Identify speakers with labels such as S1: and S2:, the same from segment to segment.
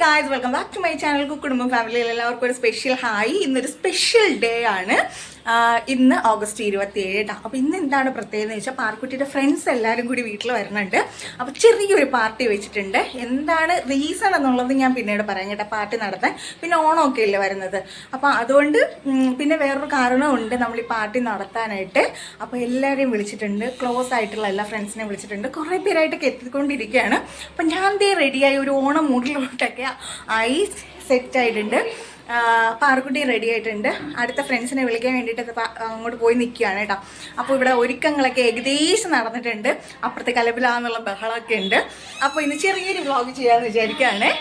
S1: Guys, welcome back to my channel കുടുംബം ഫാമിലിയിൽ എല്ലാവർക്കും ഒരു സ്പെഷ്യൽ ഹായ്. ഇന്നൊരു സ്പെഷ്യൽ ഡേ ആണ്. ഇന്ന് ഓഗസ്റ്റ് 27. അപ്പോൾ ഇന്ന് എന്താണ് പ്രത്യേകത എന്ന് വെച്ചാൽ പാർക്കുട്ടിയുടെ ഫ്രണ്ട്സ് എല്ലാവരും കൂടി വീട്ടിൽ വരുന്നുണ്ട്. അപ്പോൾ ചെറിയൊരു പാർട്ടി വെച്ചിട്ടുണ്ട്. എന്താണ് റീസൺ എന്നുള്ളത് ഞാൻ പിന്നീട് പറയാം കേട്ടോ. പാർട്ടി നടത്താൻ പിന്നെ ഓണമൊക്കെ അല്ലേ വരുന്നത്. അപ്പോൾ അതുകൊണ്ട് പിന്നെ വേറൊരു കാരണമുണ്ട് നമ്മൾ ഈ പാർട്ടി നടത്താനായിട്ട്. അപ്പോൾ എല്ലാവരെയും വിളിച്ചിട്ടുണ്ട്, ക്ലോസ് ആയിട്ടുള്ള എല്ലാ ഫ്രണ്ട്സിനെയും വിളിച്ചിട്ടുണ്ട്. കുറേ പേരായിട്ടൊക്കെ എത്തിക്കൊണ്ടിരിക്കുകയാണ്. അപ്പം ഞാൻ റെഡിയായി ഒരു ഓണം മൂഡിലോട്ടൊക്കെ ആയി സെറ്റായിട്ടുണ്ട്. പാർക്കുട്ടി റെഡി ആയിട്ടുണ്ട്. അടുത്ത ഫ്രണ്ട്സിനെ വിളിക്കാൻ വേണ്ടിയിട്ട് അങ്ങോട്ട് പോയി നിൽക്കുകയാണ് കേട്ടോ. അപ്പോൾ ഇവിടെ ഒരുക്കങ്ങളൊക്കെ ഏകദേശം നടന്നിട്ടുണ്ട്. അപ്പുറത്തെ കലപിലാന്നുള്ള ബഹളമൊക്കെ ഉണ്ട്. അപ്പോൾ ഇന്ന് ചെറിയൊരു വ്ളോഗ് ചെയ്യാമെന്ന് വിചാരിക്കുകയാണ്.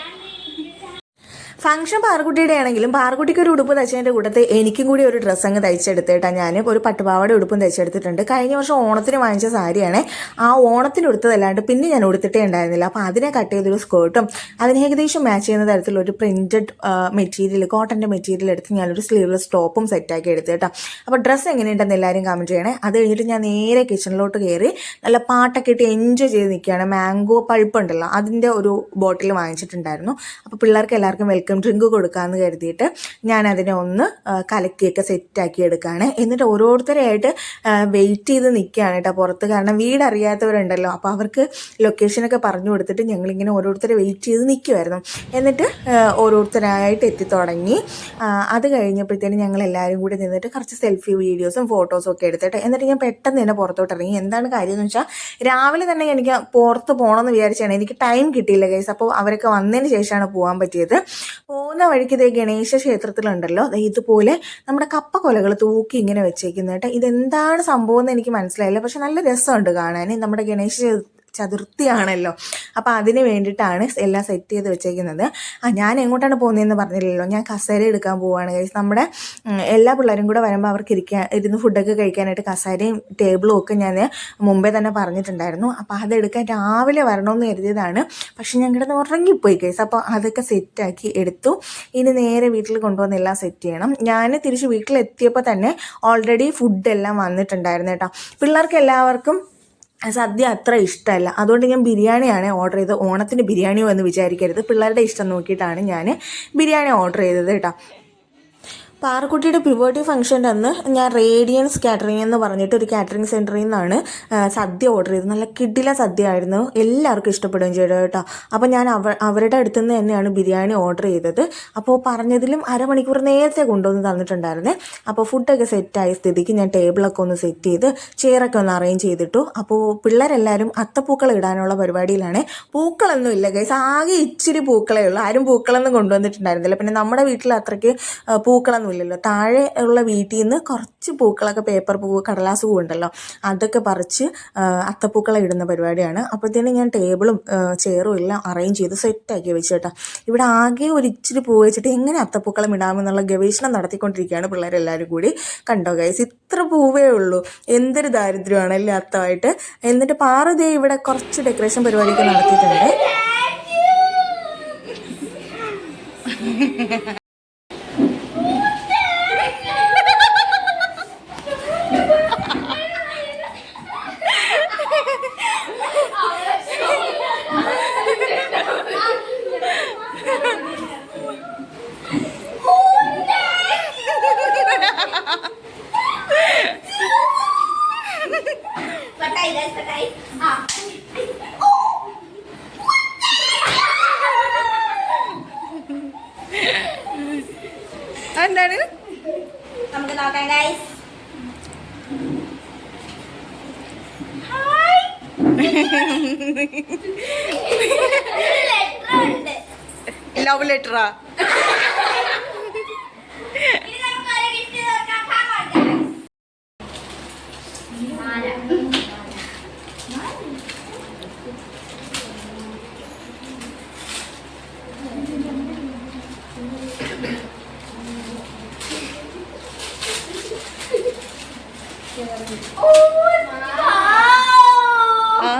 S1: ഫംഗ്ഷൻ പാർക്കുട്ടിയുടെ ആണെങ്കിലും പാർക്കുട്ടിക്ക് ഒരു ഉടുപ്പ് തയ്ച്ചതിൻ്റെ കൂട്ടത്തിൽ എനിക്കും കൂടി ഒരു ഡ്രസ്സ് അങ്ങ് തയ്ച്ചെടുത്തേട്ടാ. ഞാൻ ഒരു പട്ടുപാവാട ഉടുപ്പും തയ്ച്ചെടുത്തിട്ടുണ്ട്. കഴിഞ്ഞ വർഷം ഓണത്തിന് വാങ്ങിച്ച സാരിയാണ്. ആ ഓണത്തിന് ഉടുത്തതല്ലാണ്ട് പിന്നെ ഞാൻ ഉടുത്തിട്ടേ ഉണ്ടായിരുന്നില്ല. അപ്പോൾ അതിനെ കട്ട് ചെയ്തൊരു സ്കേർട്ടും അതിന് ഏകദേശം മാച്ച് ചെയ്യുന്ന തരത്തിലൊരു പ്രിൻറ്റഡ് മെറ്റീരിയൽ, കോട്ടൻ്റെ മെറ്റീരിയൽ എടുത്ത് ഞാനൊരു സ്ലീവ്ലെസ് ടോപ്പും സെറ്റാക്കി എടുത്തേട്ടാ. അപ്പോൾ ഡ്രസ്സ് എങ്ങനെയുണ്ടെന്ന് എല്ലാവരും കമൻറ്റ് ചെയ്യണേ. അത് കഴിഞ്ഞിട്ട് ഞാൻ നേരെ കിച്ചണിലോട്ട് കയറി നല്ല പാട്ടൊക്കെ ഇട്ട് എൻജോയ് ചെയ്ത് നിൽക്കുകയാണ്. മാംഗോ പൾപ്പ് ഉണ്ടല്ലോ, അതിൻ്റെ ഒരു ബോട്ടിൽ വാങ്ങിച്ചിട്ടുണ്ടായിരുന്നു. അപ്പോൾ പിള്ളേർക്ക് എല്ലാവർക്കും വെൽക്കം ഡ്രിങ്ക് കൊടുക്കാമെന്ന് കരുതിയിട്ട് ഞാൻ അതിനെ ഒന്ന് കലക്കിയൊക്കെ സെറ്റാക്കി എടുക്കുകയാണ്. എന്നിട്ട് ഓരോരുത്തരെയായിട്ട് വെയിറ്റ് ചെയ്ത് നിൽക്കുകയാണ് കേട്ടോ പുറത്ത്. കാരണം വീട് അറിയാത്തവരുണ്ടല്ലോ, അപ്പോൾ അവർക്ക് ലൊക്കേഷനൊക്കെ പറഞ്ഞു കൊടുത്തിട്ട് ഞങ്ങളിങ്ങനെ ഓരോരുത്തരെ വെയിറ്റ് ചെയ്ത് നിൽക്കുമായിരുന്നു. എന്നിട്ട് ഓരോരുത്തരായിട്ട് എത്തിത്തുടങ്ങി. അത് കഴിഞ്ഞപ്പോഴത്തേനും ഞങ്ങൾ എല്ലാവരും കൂടി നിന്നിട്ട് കുറച്ച് സെൽഫി വീഡിയോസും ഫോട്ടോസും ഒക്കെ എടുത്തിട്ട് എന്നിട്ട് ഞാൻ പെട്ടെന്ന് തന്നെ പുറത്തോട്ട് ഇറങ്ങി. എന്താണ് കാര്യം എന്ന് വെച്ചാൽ രാവിലെ തന്നെ എനിക്ക് പുറത്ത് പോകണമെന്ന് വിചാരിച്ചാണ്. എനിക്ക് ടൈം കിട്ടിയില്ല ഗൈസ്. അപ്പോൾ അവരൊക്കെ വന്നതിന് ശേഷമാണ് പോകാൻ പറ്റിയത്. പോകുന്ന വഴിക്ക് ഇതേ ഗണേശ ക്ഷേത്രത്തിലുണ്ടല്ലോ, ഇതുപോലെ നമ്മുടെ കപ്പ കൊലകൾ തൂക്കി ഇങ്ങനെ വെച്ചേക്കുന്ന കേട്ടോ. ഇതെന്താണ് സംഭവം എന്ന് എനിക്ക് മനസ്സിലായില്ല, പക്ഷെ നല്ല രസമുണ്ട് കാണാൻ. നമ്മുടെ ഗണേശ ചതുർത്ഥിയാണല്ലോ, അപ്പോൾ അതിന് വേണ്ടിയിട്ടാണ് എല്ലാം സെറ്റ് ചെയ്ത് വെച്ചേക്കുന്നത്. ഞാൻ എങ്ങോട്ടാണ് പോകുന്നതെന്ന് പറഞ്ഞില്ലല്ലോ. ഞാൻ കസേര എടുക്കാൻ പോവുകയാണ് ഗൈസ്. നമ്മുടെ എല്ലാ പിള്ളേരും കൂടെ വരുമ്പോൾ അവർക്ക് ഇരുന്ന് ഫുഡൊക്കെ കഴിക്കാനായിട്ട് കസേരയും ടേബിളും ഒക്കെ ഞാൻ മുമ്പേ തന്നെ പറഞ്ഞിട്ടുണ്ടായിരുന്നു. അപ്പോൾ അതെടുക്കാൻ രാവിലെ വരണമെന്ന് കരുതിയതാണ്. പക്ഷെ ഞാൻ കിടന്ന് ഉറങ്ങിപ്പോയി ഗൈസ്. അപ്പോൾ അതൊക്കെ സെറ്റാക്കി എടുത്തു. ഇനി നേരെ വീട്ടിൽ കൊണ്ടുവന്ന് എല്ലാം സെറ്റ് ചെയ്യണം. ഞാൻ തിരിച്ച് വീട്ടിലെത്തിയപ്പോൾ തന്നെ ഓൾറെഡി ഫുഡെല്ലാം വന്നിട്ടുണ്ടായിരുന്നു കേട്ടോ. പിള്ളേർക്ക് എല്ലാവർക്കും സദ്യ അത്ര ഇഷ്ടമല്ല, അതുകൊണ്ട് ഞാൻ ബിരിയാണിയാണ് ഓർഡർ ചെയ്തത്. ഓണത്തിന് ബിരിയാണിയോ എന്ന് വിചാരിക്കരുത്, പിള്ളേരുടെ ഇഷ്ടം നോക്കിയിട്ടാണ് ഞാൻ ബിരിയാണി ഓർഡർ ചെയ്തത് കേട്ടോ. പാറക്കുട്ടിയുടെ പ്യൂബർട്ടി ഫംഗ്ഷൻ്റെ അന്ന് ഞാൻ റേഡിയൻസ് കാറ്ററിംഗ് എന്ന് പറഞ്ഞിട്ട് ഒരു കാറ്ററിംഗ് സെൻറ്ററിൽ നിന്നാണ് സദ്യ ഓർഡർ ചെയ്തത്. നല്ല കിടില സദ്യ ആയിരുന്നു, എല്ലാവർക്കും ഇഷ്ടപ്പെടുകയും ചെയ്തു കേട്ടോ. അപ്പോൾ ഞാൻ അവരുടെ അടുത്ത് നിന്ന് തന്നെയാണ് ബിരിയാണി ഓർഡർ ചെയ്തത്. അപ്പോൾ പറഞ്ഞതിലും അരമണിക്കൂർ നേരത്തെ കൊണ്ടുവന്ന് തന്നിട്ടുണ്ടായിരുന്നേ. അപ്പോൾ ഫുഡൊക്കെ സെറ്റായ സ്ഥിതിക്ക് ഞാൻ ടേബിളൊക്കെ ഒന്ന് സെറ്റ് ചെയ്ത് ചെയറൊക്കെ ഒന്ന് അറേഞ്ച് ചെയ്തിട്ടു. അപ്പോൾ പിള്ളേരെല്ലാവരും അത്തപ്പൂക്കൾ ഇടാനുള്ള പരിപാടിയിലാണ്. പൂക്കളൊന്നും ഇല്ല ഗൈസ്, ആകെ ഇച്ചിരി പൂക്കളേ ഉള്ളൂ. ആരും പൂക്കളൊന്നും കൊണ്ടുവന്നിട്ടുണ്ടായിരുന്നില്ല. പിന്നെ നമ്മുടെ വീട്ടിൽ അത്രയ്ക്ക് പൂക്കളൊന്നും ഇല്ലല്ലോ. താഴെ ഉള്ള വീട്ടിൽ നിന്ന് കുറച്ച് പൂക്കളൊക്കെ, പേപ്പർ പൂവ്, കടലാസ് പൂവ് ഉണ്ടല്ലോ, അതൊക്കെ പറിച്ച് അത്തപ്പൂക്കളം ഇടുന്ന പരിപാടിയാണ്. അപ്പോഴത്തേനും ഞാൻ ടേബിളും ചെയറും എല്ലാം അറേഞ്ച് ചെയ്ത് സെറ്റാക്കി വെച്ച് കേട്ടോ. ഇവിടെ ആകെ ഒരു ഇച്ചിരി പൂ വെച്ചിട്ട് എങ്ങനെ അത്തപ്പൂക്കളം ഇടാമെന്നുള്ള ഗവേഷണം നടത്തിക്കൊണ്ടിരിക്കുകയാണ് പിള്ളേരെല്ലാവരും കൂടി. കണ്ടോ ഗൈസ്, ഇത്ര പൂവേ ഉള്ളൂ. എന്തൊരു ദാരിദ്ര്യമാണല്ലേ അത്തമായിട്ട്. എന്നിട്ട് പാറുദേ ഇവിടെ കുറച്ച് ഡെക്കറേഷൻ പരിപാടിയൊക്കെ നടത്തിയിട്ടുണ്ട്. എന്താണ് നമുക്ക് നോക്കാം ഗൈസ്. ലവ് ലെറ്ററാ?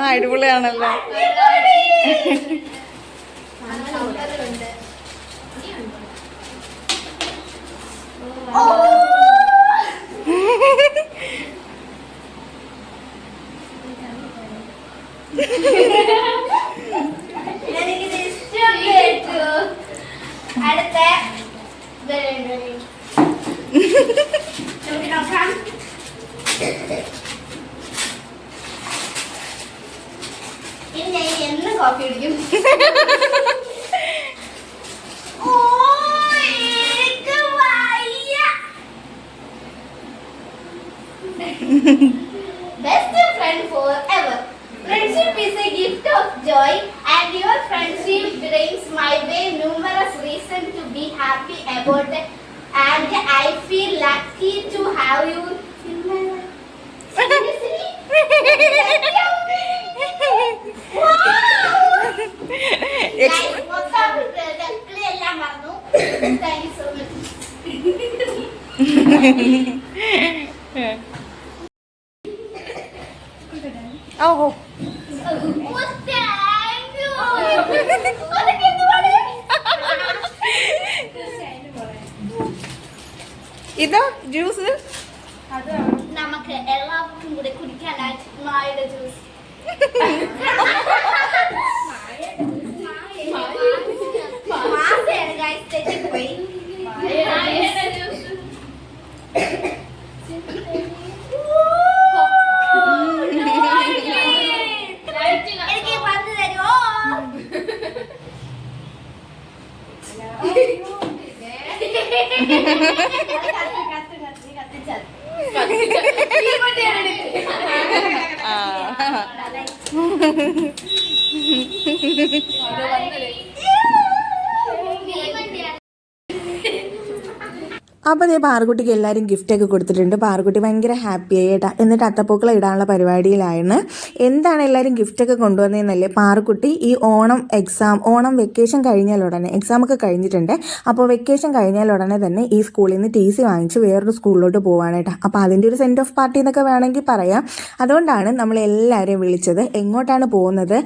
S1: അടിപൊളിയാണല്ലോ.
S2: എന്ന് കോഫി കുടിക്കും. Best friend forever. Friendship is a gift of joy, and your friendship brings my way numerous reasons to be happy about it. And I feel lucky to have you in my life. Seriously? Wow! Guys, what's up? എല്ലാം മറന്നു. Thank you so much.
S1: ഓ ഇതോ juice
S2: നമുക്ക് എല്ലാവർക്കും കൂടെ കുടിക്കാനായിട്ട് മായുടെ juice. മാസയാണ് guys തെറ്റിപ്പോയി. എനിക്ക് വന്നു തരുമോ?
S1: അപ്പോൾ അതേ പാറുകുട്ടിക്ക് എല്ലാവരും ഗിഫ്റ്റൊക്കെ കൊടുത്തിട്ടുണ്ട്. പാറുകുട്ടി ഭയങ്കര ഹാപ്പി ആയിട്ടാ. എന്നിട്ട് അത്തപ്പൂക്കളം ഇടാനുള്ള പരിപാടിയിലായിരുന്നു. എന്താണ് എല്ലാവരും ഗിഫ്റ്റൊക്കെ കൊണ്ടുവന്നതെന്നല്ലേ, പാറുകുട്ടി ഈ ഓണം വെക്കേഷൻ കഴിഞ്ഞാൽ ഉടനെ എക്സാമൊക്കെ കഴിഞ്ഞിട്ടുണ്ട്. അപ്പോൾ വെക്കേഷൻ കഴിഞ്ഞാൽ ഉടനെ തന്നെ ഈ സ്കൂളിൽ നിന്ന് TC വാങ്ങിച്ച് വേറൊരു സ്കൂളിലോട്ട് പോവാനായിട്ടാ. അപ്പോൾ അതിൻ്റെ ഒരു സെൻഡ് ഓഫ് പാർട്ടി എന്നൊക്കെ വേണമെങ്കിൽ പറയാം. അതുകൊണ്ടാണ് നമ്മൾ എല്ലാവരെയും വിളിച്ചത്. എങ്ങോട്ടാണ് പോകുന്നത്,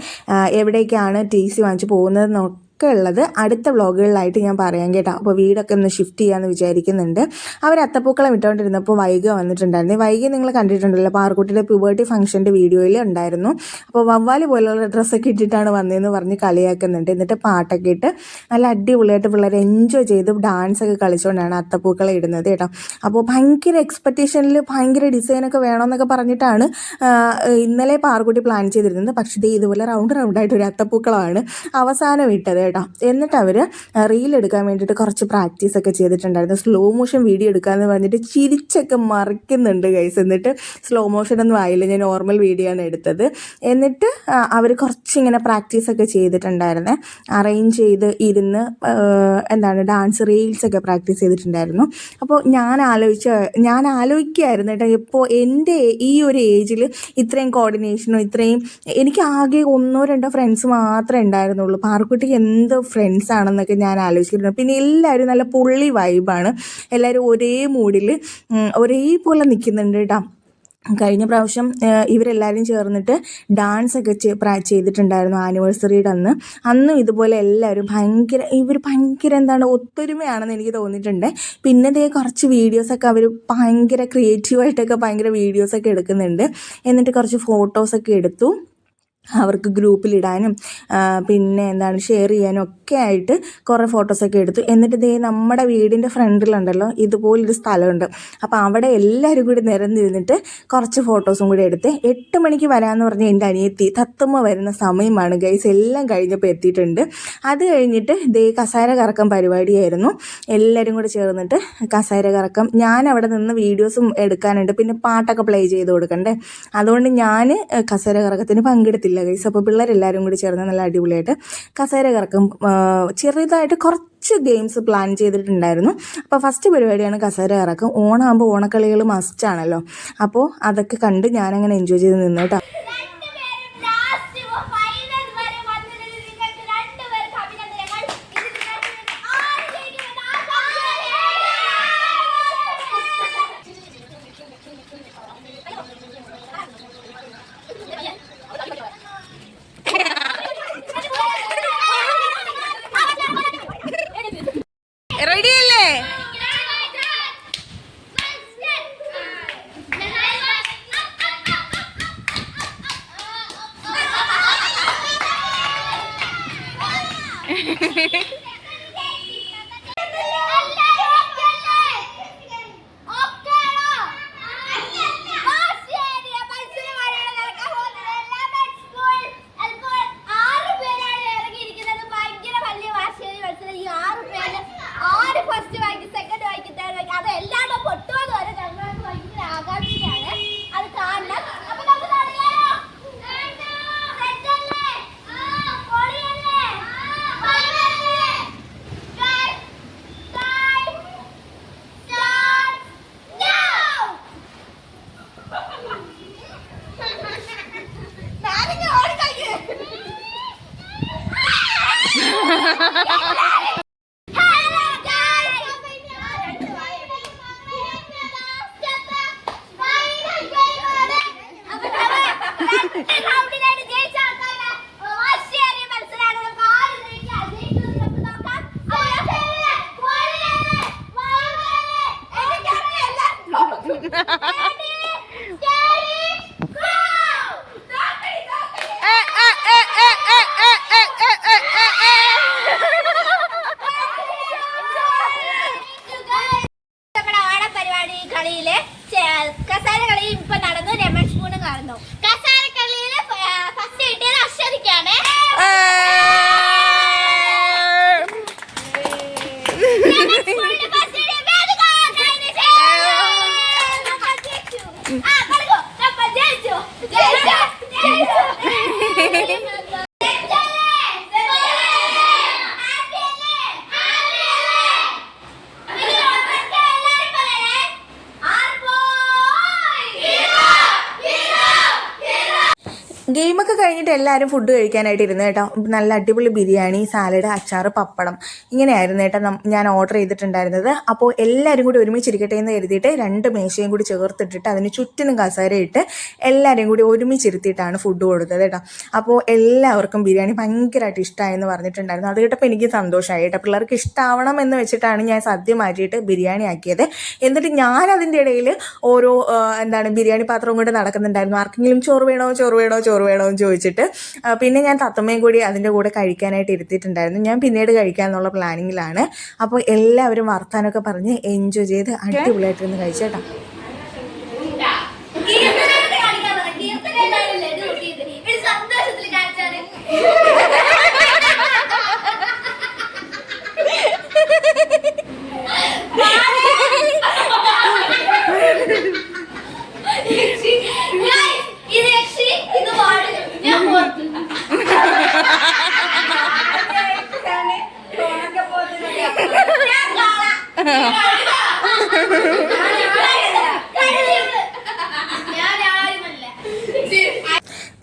S1: എവിടേക്കാണ് TC വാങ്ങിച്ച് പോകുന്നത് ഒക്കെ ഉള്ളത് അടുത്ത വ്ളോഗുകളിലായിട്ട് ഞാൻ പറയാം കേട്ടോ. അപ്പോൾ വീടൊക്കെ ഒന്ന് ഷിഫ്റ്റ് ചെയ്യാമെന്ന് വിചാരിക്കുന്നുണ്ട്. അവർ അത്തപ്പൂക്കളം ഇട്ടുകൊണ്ടിരുന്നപ്പോൾ വൈഗ വന്നിട്ടുണ്ടായിരുന്നു. വൈകി നിങ്ങൾ കണ്ടിട്ടുണ്ടല്ലോ, പാറുക്കുട്ടിയുടെ പ്യൂബർട്ടി ഫംഗ്ഷൻ്റെ വീഡിയോയിൽ ഉണ്ടായിരുന്നു. അപ്പോൾ വവ്വാല് പോലുള്ള ഡ്രസ്സൊക്കെ ഇട്ടിട്ടാണ് വന്നതെന്ന് പറഞ്ഞ് കളിയാക്കുന്നുണ്ട്. എന്നിട്ട് പാട്ടൊക്കെ ഇട്ട് നല്ല അടിപൊളിയായിട്ട് പിള്ളേർ എൻജോയ് ചെയ്ത് ഡാൻസൊക്കെ കളിച്ചുകൊണ്ടാണ് അത്തപ്പൂക്കളം ഇടുന്നത് കേട്ടോ. അപ്പോൾ ഭയങ്കര എക്സ്പെക്റ്റേഷനിൽ ഭയങ്കര ഡിസൈനൊക്കെ വേണമെന്നൊക്കെ പറഞ്ഞിട്ടാണ് ഇന്നലെ പാറുക്കുട്ടി പ്ലാൻ ചെയ്തിരുന്നത്. പക്ഷേ ഇതുപോലെ റൗണ്ടായിട്ട് ഒരു അത്തപ്പൂക്കളമാണ് അവസാനം ഇട്ടത് കേട്ടോ. എന്നിട്ട് അവർ റീൽ എടുക്കാൻ വേണ്ടിയിട്ട് കുറച്ച് പ്രാക്ടീസൊക്കെ ചെയ്തിട്ടുണ്ടായിരുന്നു. സ്ലോ മോഷൻ വീഡിയോ എടുക്കാമെന്ന് പറഞ്ഞിട്ട് ചിരിച്ചൊക്കെ മറിക്കുന്നുണ്ട് ഗൈസ്. എന്നിട്ട് സ്ലോ മോഷനൊന്നും ആയില്ല, ഞാൻ നോർമൽ വീഡിയോ ആണ് എടുത്തത്. എന്നിട്ട് അവർ കുറച്ചിങ്ങനെ പ്രാക്ടീസൊക്കെ ചെയ്തിട്ടുണ്ടായിരുന്നേ. അറേഞ്ച് ചെയ്ത് ഇരുന്ന് ഡാൻസ് റീൽസൊക്കെ പ്രാക്ടീസ് ചെയ്തിട്ടുണ്ടായിരുന്നു. അപ്പോൾ ഞാൻ ആലോചിക്കുകയായിരുന്നു കേട്ടോ, ഇപ്പോൾ എൻ്റെ ഈ ഒരു ഏജിൽ ഇത്രയും കോർഡിനേഷനോ ഇത്രയും എനിക്ക് ആകെ 1-2 ഫ്രണ്ട്സ് മാത്രമേ ഉണ്ടായിരുന്നുള്ളൂ. പാറുക്കുട്ടിക്ക് എന്ത് ഫ്രണ്ട്സ് ആണെന്നൊക്കെ ഞാൻ ആലോചിച്ചിട്ടുണ്ട്. പിന്നെ എല്ലാവരും നല്ല പുള്ളി വൈബാണ്. എല്ലാവരും ഒരേ മൂഡിൽ ഒരേപോലെ നിൽക്കുന്നുണ്ട് കേട്ടോ. കഴിഞ്ഞ പ്രാവശ്യം ഇവരെല്ലാവരും ചേർന്നിട്ട് ഡാൻസൊക്കെ ചെയ്തിട്ടുണ്ടായിരുന്നു ആനിവേഴ്സറിയുടെ അന്നും ഇതുപോലെ എല്ലാവരും ഭയങ്കര ഒത്തൊരുമയാണെന്ന് എനിക്ക് തോന്നിയിട്ടുണ്ട്. പിന്നെ ഇതേ കുറച്ച് വീഡിയോസൊക്കെ അവർ ഭയങ്കര ക്രിയേറ്റീവായിട്ടൊക്കെ ഭയങ്കര വീഡിയോസൊക്കെ എടുക്കുന്നുണ്ട്. എന്നിട്ട് കുറച്ച് ഫോട്ടോസൊക്കെ എടുത്തു. അവർക്ക് ഗ്രൂപ്പിലിടാനും പിന്നെ ഷെയർ ചെയ്യാനും ഒക്കെ ആയിട്ട് കുറേ ഫോട്ടോസൊക്കെ എടുത്തു. എന്നിട്ട് ഇതേ നമ്മുടെ വീടിൻ്റെ ഫ്രണ്ടിലുണ്ടല്ലോ ഇതുപോലൊരു സ്ഥലമുണ്ട്. അപ്പോൾ അവിടെ എല്ലാവരും കൂടി നിരന്നിരുന്നിട്ട് കുറച്ച് ഫോട്ടോസും കൂടി എടുത്ത് 8 മണിക്ക് വരാമെന്ന് പറഞ്ഞ് എൻ്റെ അനിയത്തി തത്തുമ്മ വരുന്ന സമയമാണ് ഗൈസ്. എല്ലാം കഴിഞ്ഞപ്പോൾ എത്തിയിട്ടുണ്ട്. അത് കഴിഞ്ഞിട്ട് ഇതേ കസേര കറക്കം പരിപാടിയായിരുന്നു. എല്ലാവരും കൂടി ചേർന്നിട്ട് കസേര കറക്കം. ഞാൻ അവിടെ നിന്ന് വീഡിയോസും എടുക്കാനുണ്ട്, പിന്നെ പാട്ടൊക്കെ പ്ലേ ചെയ്ത് കൊടുക്കണ്ടേ. അതുകൊണ്ട് ഞാൻ കസേര കറക്കത്തിന് പങ്കെടുത്തില്ല ഗൈസ്. അപ്പോൾ പിള്ളേരെല്ലാവരും കൂടി ചേർന്ന് നല്ല അടിപൊളിയായിട്ട് കസേര കറക്കം ചെറുതായിട്ട് കുറച്ച് ഗെയിംസ് പ്ലാൻ ചെയ്തിട്ടുണ്ടായിരുന്നു. അപ്പോൾ ഫസ്റ്റ് പരിപാടിയാണ് കസേര കറക്കം. ഓണമാകുമ്പോൾ ഓണക്കളികൾ മസ്റ്റാണല്ലോ. അപ്പോൾ അതൊക്കെ കണ്ട് ഞാനങ്ങനെ എൻജോയ് ചെയ്ത് നിന്നു കേട്ടോ. റെഡിയല്ലേ? കഴിഞ്ഞിട്ട് എല്ലാവരും ഫുഡ് കഴിക്കാനായിട്ട് ഇരുന്ന് കേട്ടോ. നല്ല അടിപൊളി ബിരിയാണി, സാലഡ്, അച്ചാറ്, പപ്പടം ഇങ്ങനെയായിരുന്നു കേട്ടോ ഞാൻ ഓർഡർ ചെയ്തിട്ടുണ്ടായിരുന്നത്. അപ്പോൾ എല്ലാവരും കൂടി ഒരുമിച്ചിരിക്കട്ടെ എന്ന് കരുതിയിട്ട് 2 മേശയും കൂടി ചേർത്തിട്ടിട്ട് അതിന് ചുറ്റിനും കസേരയിട്ട് എല്ലാവരെയും കൂടി ഒരുമിച്ചിരുത്തിയിട്ടാണ് ഫുഡ് കൊടുത്തത് കേട്ടോ. അപ്പോൾ എല്ലാവർക്കും ബിരിയാണി ഭയങ്കരമായിട്ട് ഇഷ്ടമായെന്ന് പറഞ്ഞിട്ടുണ്ടായിരുന്നു. അത് കേട്ടപ്പോൾ എനിക്ക് സന്തോഷമായി കേട്ടോ. പിള്ളേർക്ക് ഇഷ്ടമാവണം എന്ന് വെച്ചിട്ടാണ് ഞാൻ സദ്യ മാറ്റിയിട്ട് ബിരിയാണി ആക്കിയത്. എന്നിട്ട് ഞാൻ അതിൻ്റെ ഇടയിൽ ഓരോ ബിരിയാണി പാത്രം കൊണ്ട് നടക്കുന്നുണ്ടായിരുന്നു. ആർക്കെങ്കിലും ചോറ് വേണോ എന്ന് ചോദിച്ചിട്ട്. പിന്നെ ഞാൻ തത്തമ്മയും കൂടി അതിൻ്റെ കൂടെ കഴിക്കാനായിട്ട് ഇരുത്തിയിട്ടുണ്ടായിരുന്നു. ഞാൻ പിന്നീട് കഴിക്കാമെന്നുള്ള പ്ലാനിങ്ങിലാണ്. അപ്പോൾ എല്ലാവരും വർത്താനമൊക്കെ പറഞ്ഞ് എൻജോയ് ചെയ്ത് അടിപൊളിയായിട്ടിരുന്ന് കഴിച്ചേട്ടാ.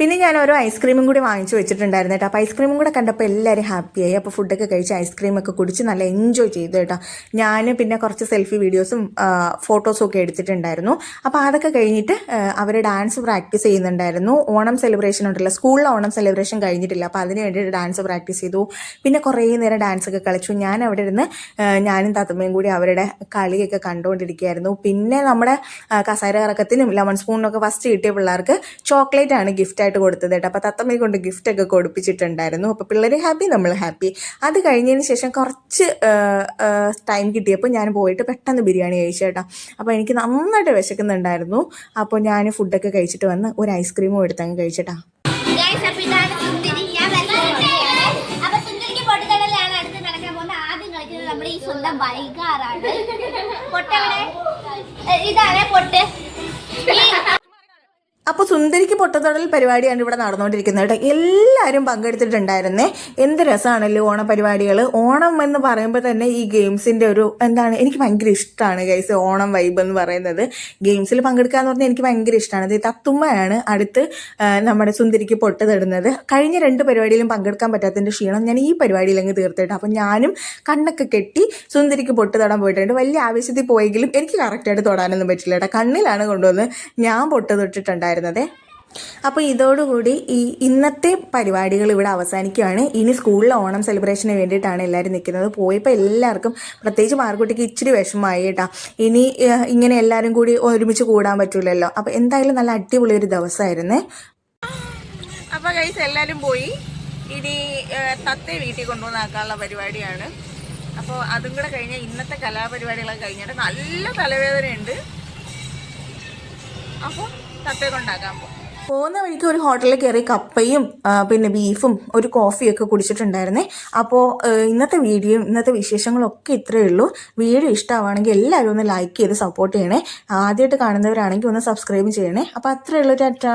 S1: പിന്നെ ഞാൻ ഓരോ ഐസ്ക്രീമും കൂടി വാങ്ങിച്ചു വെച്ചിട്ടുണ്ടായിരുന്നു കേട്ടോ. അപ്പോൾ ഐസ്ക്രീമും കൂടെ കണ്ടപ്പോൾ എല്ലാവരും ഹാപ്പിയായി. അപ്പോൾ ഫുഡൊക്കെ കഴിച്ച് ഐസ്ക്രീമൊക്കെ കുടിച്ച് നല്ല എൻജോയ് ചെയ്തു കേട്ടോ. ഞാൻ പിന്നെ കുറച്ച് സെൽഫി വീഡിയോസും ഫോട്ടോസും ഒക്കെ എടുത്തിട്ടുണ്ടായിരുന്നു. അപ്പോൾ അതൊക്കെ കഴിഞ്ഞിട്ട് അവർ ഡാൻസ് പ്രാക്ടീസ് ചെയ്യുന്നുണ്ടായിരുന്നു. ഓണം സെലിബ്രേഷൻ ഉണ്ടല്ലോ, സ്കൂളിലെ ഓണം സെലിബ്രേഷൻ കഴിഞ്ഞിട്ടില്ല, അപ്പോൾ അതിന് വേണ്ടിയിട്ട് ഡാൻസ് പ്രാക്ടീസ് ചെയ്തു. പിന്നെ കുറേ നേരം ഡാൻസൊക്കെ കളിച്ചു. ഞാൻ അവിടെ ഇരുന്ന് ഞാനും തത്തമ്മയും കൂടി അവരുടെ കളിയൊക്കെ കണ്ടുകൊണ്ടിരിക്കുകയായിരുന്നു. പിന്നെ നമ്മുടെ കസേര കറക്കത്തിനും ലെമൺ സ്പൂണിനൊക്കെ ഫസ്റ്റ് കിട്ടിയ പിള്ളേർക്ക് ചോക്ലേറ്റ് ആണ് ഗിഫ്റ്റായിട്ട് കൊടുത്തത് കേട്ടോ. അപ്പോൾ തത്തമ്മയെ കൊണ്ട് ഗിഫ്റ്റൊക്കെ കൊടുപ്പിച്ചിട്ടുണ്ടായിരുന്നു. അപ്പോൾ പിള്ളേർ ഹാപ്പി, നമ്മൾ ഹാപ്പി. അത് കഴിഞ്ഞതിന് ശേഷം കുറച്ച് ടൈം കിട്ടിയപ്പോൾ ഞാൻ പോയിട്ട് പെട്ടെന്ന് ബിരിയാണി കഴിച്ചു കേട്ടോ. അപ്പോൾ എനിക്ക് നന്നായിട്ട് വിശക്കുന്നുണ്ടായിരുന്നു. അപ്പോൾ ഞാൻ ഫുഡൊക്കെ കഴിച്ചിട്ട് വന്ന് ഒരു ഐസ്ക്രീമും എടുത്തങ്ങ് കഴിച്ചിട്ടാ.
S2: നമ്മുടെ ഈ സ്വന്തം വൈകാറാണ്. പൊട്ടവിടെ ഇതാണ് പൊട്ട്.
S1: അപ്പോൾ സുന്ദരിക്ക് പൊട്ടത്തൊടൽ പരിപാടിയാണ് ഇവിടെ നടന്നുകൊണ്ടിരിക്കുന്നത് കേട്ടോ. എല്ലാവരും പങ്കെടുത്തിട്ടുണ്ടായിരുന്നേ. എന്ത് രസമാണല്ലോ ഓണ പരിപാടികൾ. ഓണം എന്ന് പറയുമ്പോൾ തന്നെ ഈ ഗെയിംസിൻ്റെ ഒരു എനിക്ക് ഭയങ്കര ഇഷ്ടമാണ് ഗൈസ്. ഓണം വൈബ് എന്ന് പറയുന്നത് ഗെയിംസിൽ പങ്കെടുക്കുക എന്ന് പറഞ്ഞാൽ എനിക്ക് ഭയങ്കര ഇഷ്ടമാണ്. അത് തത്തുമ്മയാണ് അടുത്ത് നമ്മുടെ സുന്ദരിക്ക് പൊട്ടതിടുന്നത്. കഴിഞ്ഞ 2 പരിപാടിയിലും പങ്കെടുക്കാൻ പറ്റാത്തതിൻ്റെ ക്ഷീണം ഞാൻ ഈ പരിപാടിയിൽ അങ്ങ് തീർത്തിട്ട്. അപ്പോൾ ഞാനും കണ്ണൊക്കെ കെട്ടി സുന്ദരിക്ക് പൊട്ട് തൊടാൻ പോയിട്ടുണ്ട്. വലിയ ആവശ്യത്തിൽ പോയെങ്കിലും എനിക്ക് കറക്റ്റായിട്ട് തൊടാനൊന്നും പറ്റില്ല കേട്ടോ. കണ്ണിലാണ് കൊണ്ടുവന്ന് ഞാൻ പൊട്ട് തൊട്ടിട്ടുണ്ടായിരുന്നത്. അപ്പോൾ ഇതോടുകൂടി ഇന്നത്തെ പരിപാടികൾ ഇവിടെ അവസാനിക്കുകയാണ്. ഇനി സ്കൂളിലെ ഓണം സെലിബ്രേഷന് വേണ്ടിയിട്ടാണ് എല്ലാവരും നിൽക്കുന്നത്. പോയപ്പോൾ എല്ലാവർക്കും, പ്രത്യേകിച്ച് മാർക്കുട്ടിക്ക് ഇച്ചിരി വിഷമമായി കേട്ടോ. ഇനി ഇങ്ങനെ എല്ലാവരും കൂടി ഒരുമിച്ച് കൂടാൻ പറ്റില്ലല്ലോ. അപ്പോൾ എന്തായാലും നല്ല അടിപൊളി ഒരു ദിവസമായിരുന്നേ. അപ്പോൾ ഗൈസ് എല്ലാവരും പോയി. ഇനി തത്തയെ വീട്ടിൽ കൊണ്ടുവന്നാക്കാനുള്ള പരിപാടിയാണ്. അപ്പോൾ അതും കൂടെ കഴിഞ്ഞാൽ ഇന്നത്തെ കലാപരിപാടികളൊക്കെ കഴിഞ്ഞിട്ട് നല്ല തലവേദനയുണ്ട്. അപ്പോൾ തത്തയെ കൊണ്ടാക്കാൻ പോകുന്ന വഴിക്ക് ഒരു ഹോട്ടലിൽ കയറി കപ്പയും പിന്നെ ബീഫും ഒരു കോഫിയൊക്കെ കുടിച്ചിട്ടുണ്ടായിരുന്നേ. അപ്പോൾ ഇന്നത്തെ വീഡിയോയും ഇന്നത്തെ വിശേഷങ്ങളൊക്കെ ഇത്രയേ ഉള്ളൂ. വീഡിയോ ഇഷ്ടമാണെങ്കിൽ എല്ലാവരും ഒന്ന് ലൈക്ക് ചെയ്ത് സപ്പോർട്ട് ചെയ്യണേ. ആദ്യമായിട്ട് കാണുന്നവരാണെങ്കിൽ ഒന്ന് സബ്സ്ക്രൈബ് ചെയ്യണേ. അപ്പോൾ അത്രയേ ഉള്ളൂ. ടാറ്റാ.